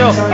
Yo.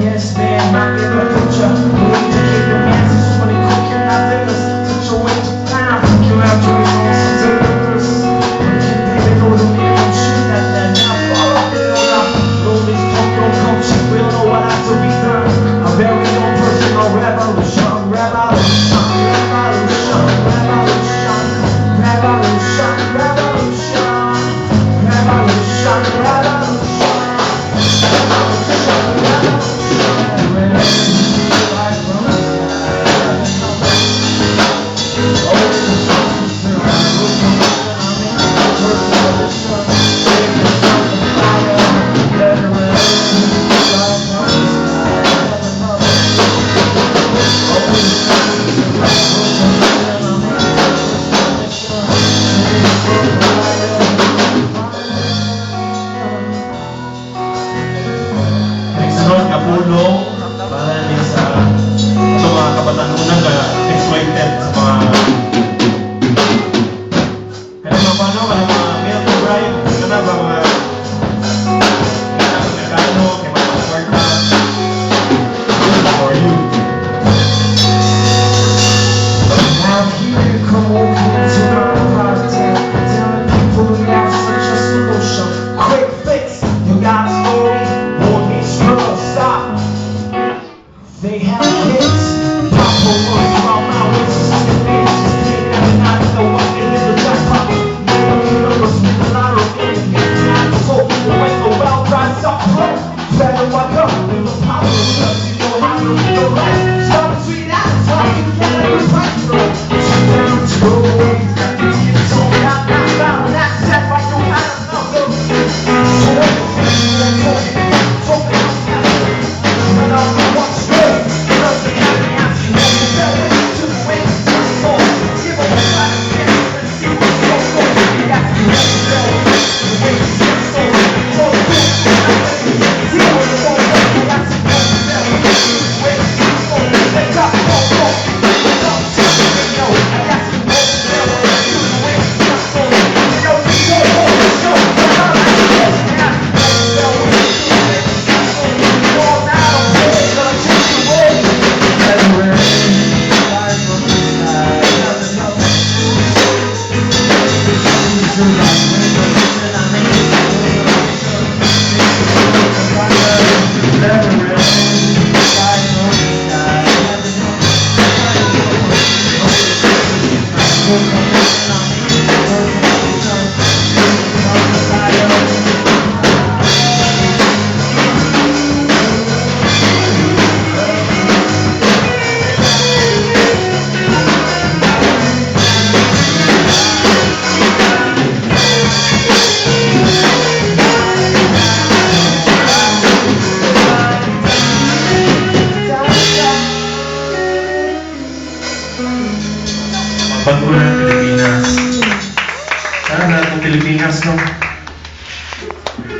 Yes, man, I get the picture. We need to keep the masses when they cook your not dinners. Such a waste of time. You have to reach on some dinners. They know the man don't shoot at that. Now follow me on up. Roll this punk, don't come cheap. We don't know what has to be done. A very own personal revolution. Revolution, revolution, revolution. Revolution, revolution. Revolution, revolution. Kapulong para din sa mga kabataan unang exploited sa mga kanang paano kanang mga milk bride kana ba mga Amerikano kay mga kwarta for you. Now here come over to the project, telling people we have such a solution. Quick fix, you got a story, boy, these girls stop. They have hits, pop over from my wits, and they just take every night, know what they live the jackpot. Never universe with a lot of enemies, not so people wait a well dressed up pro. Better wake up with the power of love, you know how to live your life. Stop between that, talk you get it right, bro. Sit down, go away, got these kids on out, not found, not set by your kind of number. So what you think, that's what you think, talking about that. When I'm one straight, cause the county has you know the better to the way to the soul. Give a whole lot of chance, let's see what's going on. You got to let it go, the way to the soul. So the cool, see what you want, you got to let it go, the way to the soul. Let's go, go, go, yo, I got to let it go, the way to the soul. Yo, go, go, go, Pagkulang Pilipinas. Sana ang Pilipinas, no?